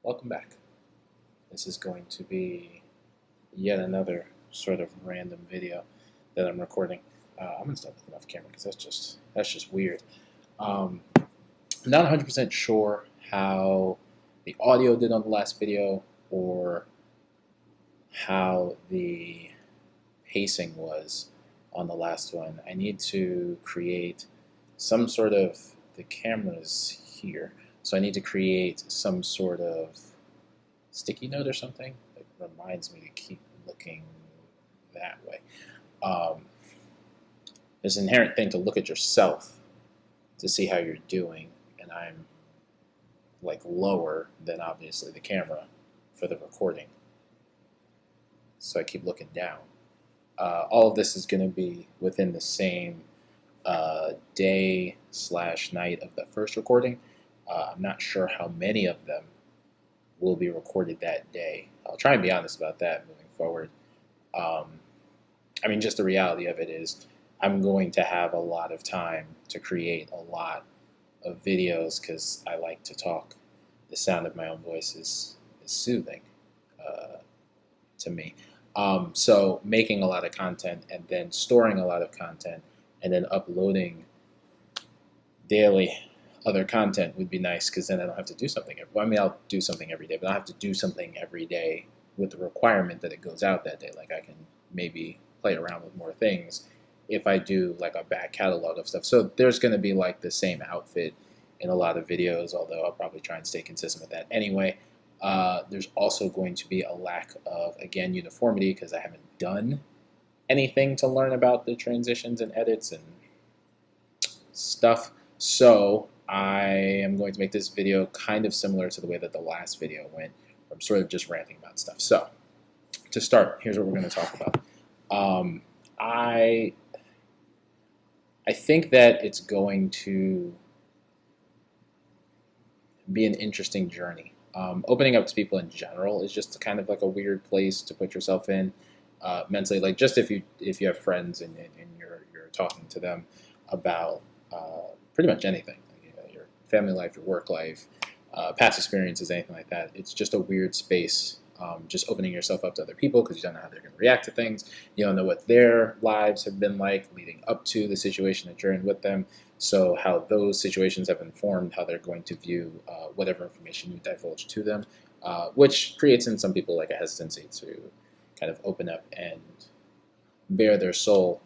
Welcome back. This is going to be yet another sort of random video that I'm recording. I'm gonna start with an off camera because that's just weird. I'm not 100% sure how the audio did on the last video or how the pacing was on the last one. I need to create some sort of the cameras here, so I need to create some sort of sticky note or something that reminds me to keep looking that way. Um, there's an inherent thing to look at yourself to see how you're doing, and I'm like lower than obviously the camera for the recording, so I keep looking down. All of this is going to be within the same day/night of the first recording. I'm not sure how many of them will be recorded that day. I'll try and be honest about that moving forward. Um, I mean, just the reality of it is I'm going to have a lot of time to create a lot of videos because I like to talk. The sound of my own voice is soothing to me. So making a lot of content and then storing a lot of content and then uploading daily other content would be nice because then I don't have to do something. Well, I mean, I'll do something every day, but I don't have to do something every day with the requirement that it goes out that day. Like I can maybe play around with more things if I do like a back catalog of stuff. So there's going to be like the same outfit in a lot of videos, although I'll probably try and stay consistent with that anyway. There's also going to be a lack of, again, uniformity because I haven't done anything to learn about the transitions and edits and stuff. So I am going to make this video kind of similar to the way that the last video went. I'm sort of just ranting about stuff. So to start, here's what we're going to talk about. I think that it's going to be an interesting journey. Opening up to people in general is just kind of like a weird place to put yourself in mentally. Like just if you have friends and you're talking to them about pretty much anything, like, you know, your family life, your work life, past experiences, anything like that. It's just a weird space. Just opening yourself up to other people because you don't know how they're going to react to things. You don't know what their lives have been like leading up to the situation that you're in with them. So how those situations have informed how they're going to view whatever information you divulge to them, which creates in some people like a hesitancy to kind of open up and bare their soul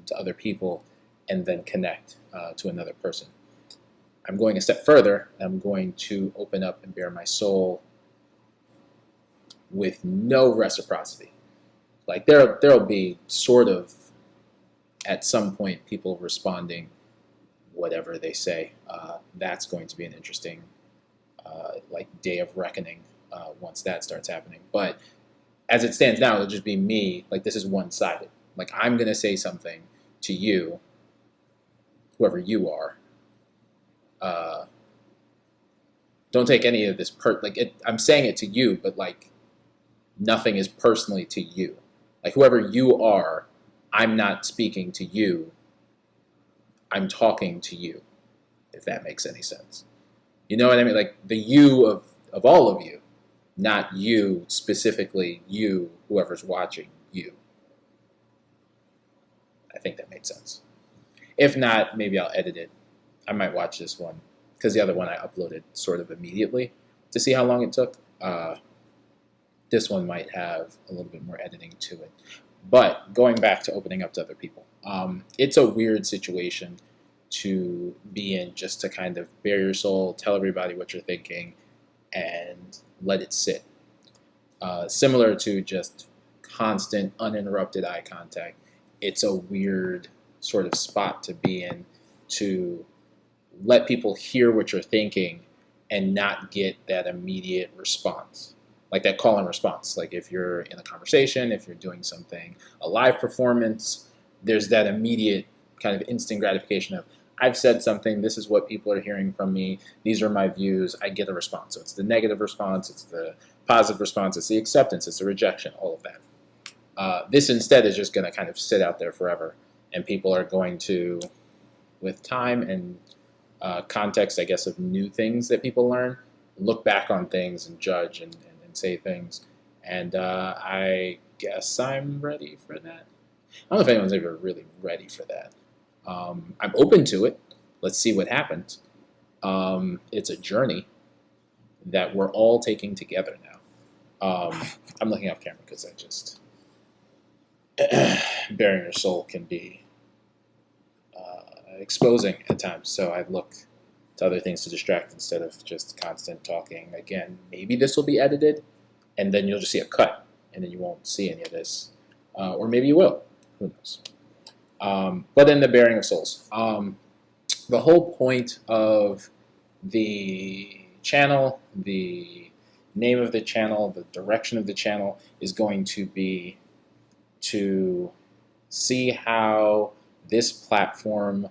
to other people and then connect to another person. I'm going a step further. I'm going to open up and bare my soul with no reciprocity. Like there'll be sort of at some point people responding whatever they say. That's going to be an interesting like day of reckoning once that starts happening. But as it stands now, it'll just be me. Like this is one-sided. Like I'm gonna say something to you, whoever you are. Don't take any of this I'm saying it to you, but like nothing is personally to you. Like whoever you are, I'm not speaking to you. I'm talking to you, if that makes any sense. You know what I mean? Like the you of all of you, not you specifically, you, whoever's watching you. I think that makes sense. If not, maybe I'll edit it. I might watch this one because the other one I uploaded sort of immediately to see how long it took. This one might have a little bit more editing to it. But going back to opening up to other people, it's a weird situation to be in just to kind of bare your soul, tell everybody what you're thinking, and let it sit. Similar to just constant, uninterrupted eye contact, it's a weird sort of spot to be in to let people hear what you're thinking and not get that immediate response. Like that call and response. Like if you're in a conversation, if you're doing something, a live performance, there's that immediate kind of instant gratification of, I've said something, this is what people are hearing from me, these are my views, I get a response. So it's the negative response, it's the positive response, it's the acceptance, it's the rejection, all of that. This instead is just going to kind of sit out there forever, and people are going to, with time and context, I guess, of new things that people learn, look back on things and judge and say things. And I guess I'm ready for that. I don't know if anyone's ever really ready for that. I'm open to it. Let's see what happens. It's a journey that we're all taking together now. I'm looking off camera because I just bearing your soul can be exposing at times. So I look to other things to distract instead of just constant talking. Again, maybe this will be edited, and then you'll just see a cut, and then you won't see any of this, or maybe you will. Who knows? But then the bearing of souls. The whole point of the channel, the name of the channel, the direction of the channel is going to be to see how this platform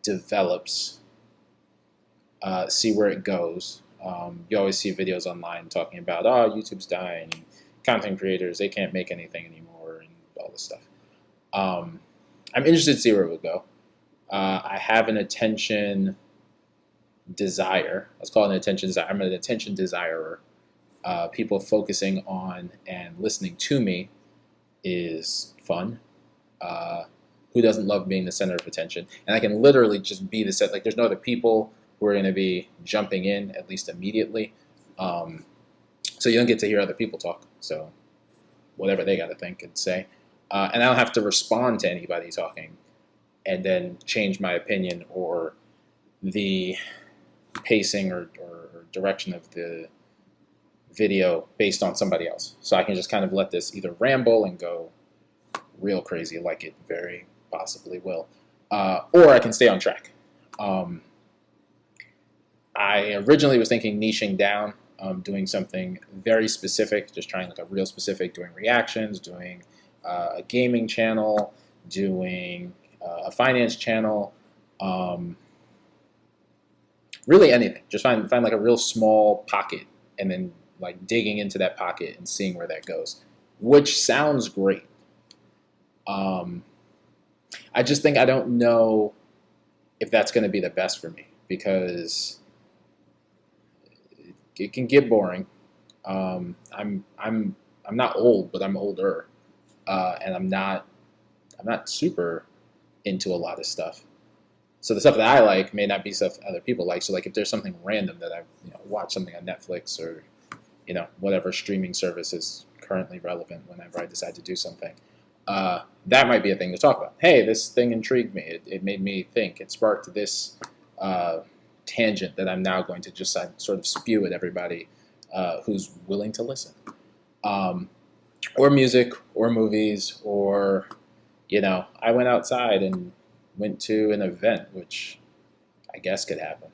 develops, see where it goes. You always see videos online talking about, oh, YouTube's dying, content creators, they can't make anything anymore, and all this stuff. I'm interested to see where it would go. I have an attention desire. Let's call it an attention desire. I'm an attention desirer. People focusing on and listening to me is fun. Who doesn't love being the center of attention? And I can literally just be the set. Like, there's no other people who are going to be jumping in, at least immediately. So you don't get to hear other people talk. So whatever they got to think and say. And I don't have to respond to anybody talking and then change my opinion or the pacing or direction of the video based on somebody else. So I can just kind of let this either ramble and go real crazy like it very possibly will, or I can stay on track. I originally was thinking niching down, doing something very specific, just trying like a real specific, doing reactions, doing a gaming channel, doing a finance channel, really anything. Just find like a real small pocket and then like digging into that pocket and seeing where that goes, which sounds great. I just think I don't know if that's going to be the best for me because it can get boring. I'm not old, but I'm older, and I'm not super into a lot of stuff. So the stuff that I like may not be stuff other people like. So like if there's something random that I watch something on Netflix or whatever streaming service is currently relevant whenever I decide to do something, that might be a thing to talk about. Hey, this thing intrigued me. It made me think. It sparked this tangent that I'm now going to just sort of spew at everybody who's willing to listen. Or music, or movies, or I went outside and went to an event, which I guess could happen.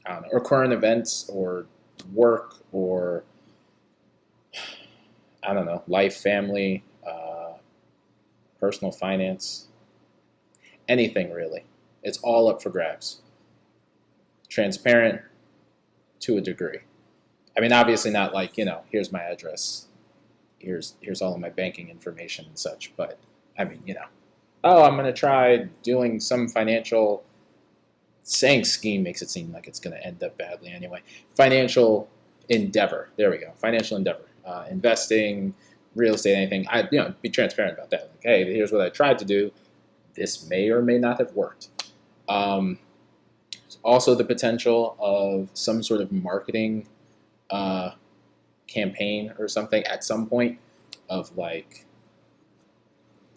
I don't know, or current events, or work, or I don't know, life, family, personal finance, anything really. It's all up for grabs. Transparent to a degree. I mean, obviously not like, here's my address, here's all of my banking information and such, but I mean, oh, I'm going to try doing some financial, saying scheme makes it seem like it's going to end up badly anyway. Financial endeavor. There we go. Financial endeavor. Investing, real estate, anything. Be transparent about that. Like, hey, here's what I tried to do. This may or may not have worked. Also the potential of some sort of marketing campaign or something at some point of like,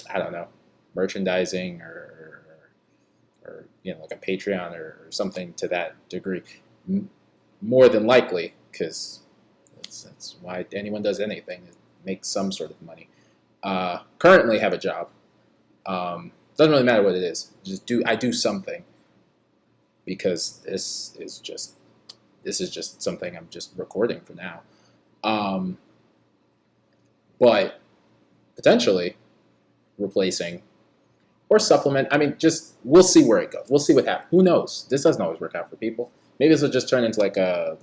I don't know, merchandising or like a Patreon or something to that degree. More than likely, because that's why anyone does anything, is make some sort of money. Currently have a job. Doesn't really matter what it is. I do something because this is just something I'm just recording for now. But potentially replacing or supplement. I mean, just we'll see where it goes. We'll see what happens. Who knows? This doesn't always work out for people. Maybe this will just turn into like a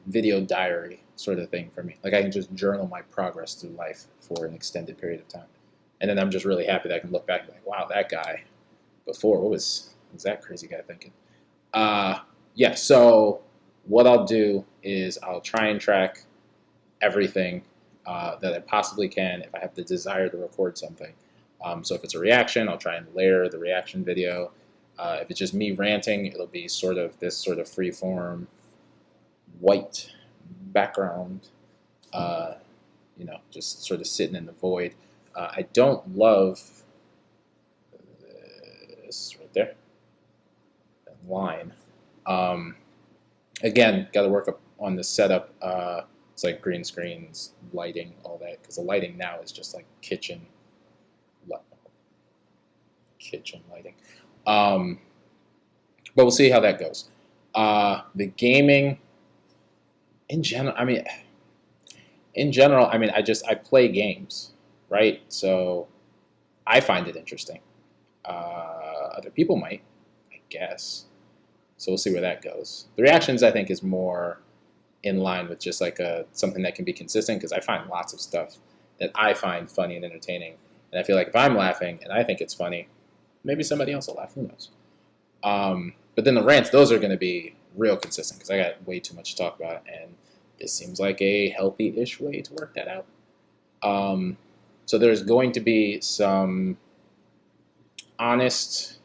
video diary sort of thing for me. Like I can just journal my progress through life for an extended period of time, and then I'm just really happy that I can look back and be like, wow, that guy before, what was that crazy guy thinking? Yeah, so what I'll do is I'll try and track everything that I possibly can if I have the desire to record something. So if it's a reaction, I'll try and layer the reaction video. If it's just me ranting, it'll be sort of this sort of free form white background, uh, just sort of sitting in the void. I don't love this right there, that line. Um, Again, got to work up on the setup. It's like green screens, lighting, all that, because the lighting now is just like kitchen lighting. But we'll see how that goes. The gaming, in general, I play games, right? So I find it interesting. Other people might, I guess. So we'll see where that goes. The reactions, I think, is more in line with just like something that can be consistent, because I find lots of stuff that I find funny and entertaining. And I feel like if I'm laughing and I think it's funny, maybe somebody else will laugh. Who knows? But then the rants, those are going to be real consistent, because I got way too much to talk about, and this seems like a healthy-ish way to work that out. So there's going to be some honest,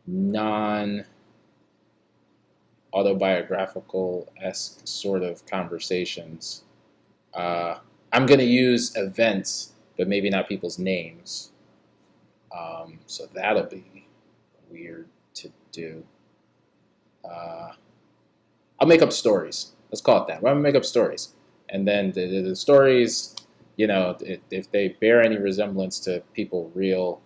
non-autobiographical-esque sort of conversations. I'm going to use events, but maybe not people's names. So that'll be weird to do. I'll make up stories. Let's call it that. I'm going to make up stories. And then the stories, if they bear any resemblance to people real,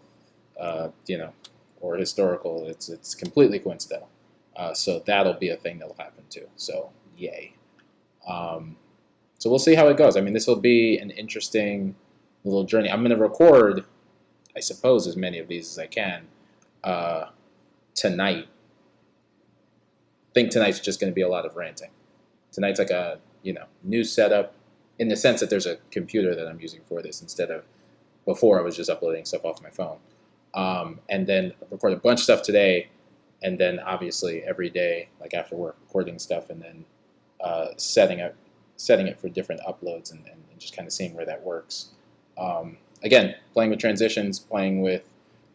or historical, it's completely coincidental. So that'll be a thing that'll happen too. So yay. So we'll see how it goes. I mean, this will be an interesting little journey. I'm going to record, I suppose, as many of these as I can tonight. I think tonight's just going to be a lot of ranting. Tonight's like a new setup, in the sense that there's a computer that I'm using for this, instead of before I was just uploading stuff off my phone. And then record a bunch of stuff today, and then obviously every day, like after work, recording stuff, and then setting it for different uploads, and just kind of seeing where that works. Again, playing with transitions, playing with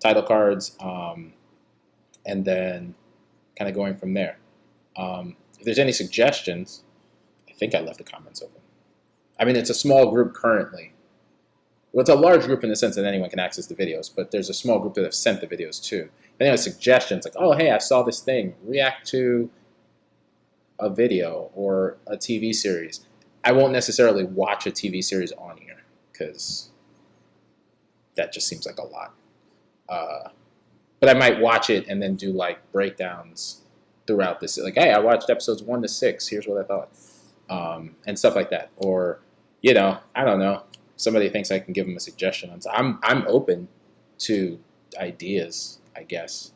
title cards, and then kind of going from there. If there's any suggestions, I think I left the comments open. I mean, it's a small group currently. Well, it's a large group in the sense that anyone can access the videos, but there's a small group that have sent the videos too. If anyone has suggestions, like, oh, hey, I saw this thing, react to a video or a TV series. I won't necessarily watch a TV series on here, because that just seems like a lot. But I might watch it and then do like breakdowns throughout this. Like, hey, I watched episodes 1 to 6. Here's what I thought. And stuff like that. Or, I don't know. Somebody thinks I can give them a suggestion. I'm open to ideas, I guess.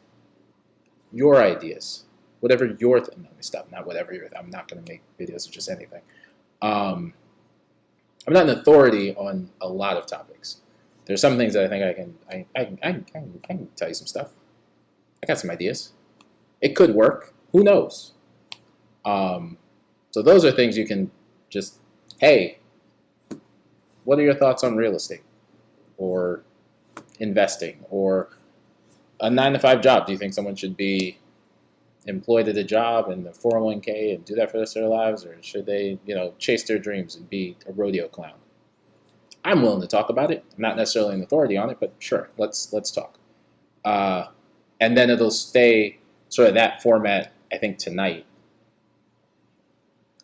Your ideas. Whatever your let me stop. Not whatever your I'm not going to make videos of just anything. I'm not an authority on a lot of topics. There's some things that I think I can tell you some stuff. I got some ideas. It could work. Who knows? So those are things you can just, hey, what are your thoughts on real estate or investing or a 9-to-5 job? Do you think someone should be employed at a job in the 401k and do that for the rest of their lives, or should they, chase their dreams and be a rodeo clown? I'm willing to talk about it. I'm not necessarily an authority on it, but sure, let's talk. And then it'll stay sort of that format, I think, tonight,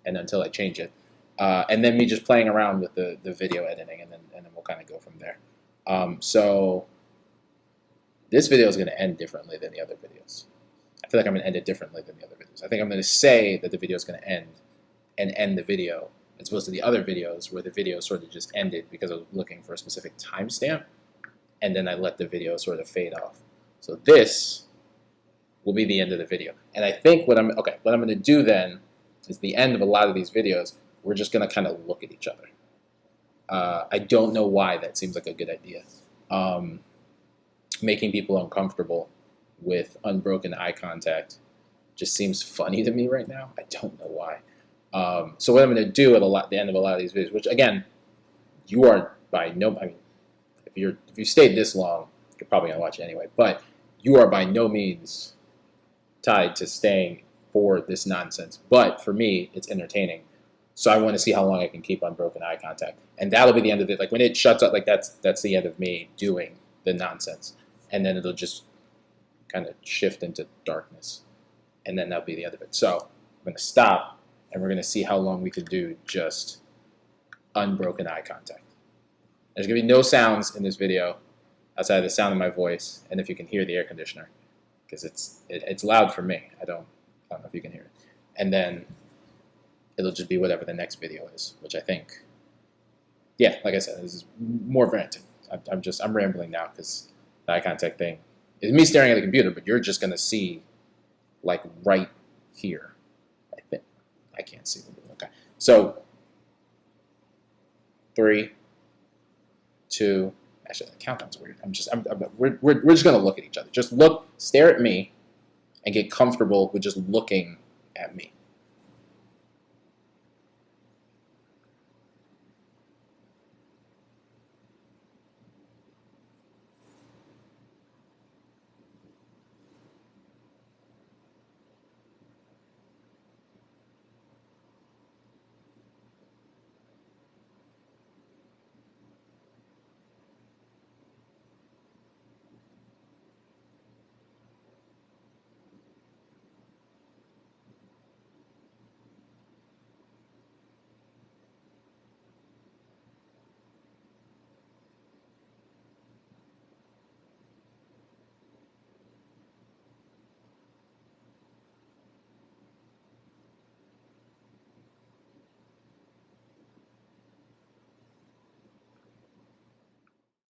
and until I change it. And then me just playing around with the video editing, and then we'll kind of go from there. So this video is going to end differently than the other videos. I feel like I'm going to end it differently than the other videos. I think I'm going to say that the video is going to end and end the video, as opposed to the other videos where the video sort of just ended because I was looking for a specific timestamp, and then I let the video sort of fade off. So this will be the end of the video. And I think what I'm going to do then is the end of a lot of these videos, we're just going to kind of look at each other. I don't know why that seems like a good idea. Making people uncomfortable with unbroken eye contact just seems funny to me right now. I don't know why. So what I'm going to do at the end of a lot of these videos, which again, you are by no, I mean, if you stayed this long, you're probably going to watch it anyway. But you are by no means tied to staying for this nonsense. But for me, it's entertaining. So I want to see how long I can keep unbroken eye contact, and that'll be the end of it. Like when it shuts up, like that's the end of me doing the nonsense, and then it'll just kind of shift into darkness, and then that'll be the end of it. So I'm going to stop, and we're going to see how long we can do just unbroken eye contact. There's going to be no sounds in this video outside of the sound of my voice, and if you can hear the air conditioner, because it's loud for me. I don't know if you can hear it. And then it'll just be whatever the next video is, which I think, yeah, like I said, this is more variant. I'm rambling now because the eye contact thing is me staring at the computer, but you're just going to see like right here. I think I can't see. Okay, so 3, 2. Actually, the countdown's weird. We're just gonna look at each other. Just look, stare at me, and get comfortable with just looking at me.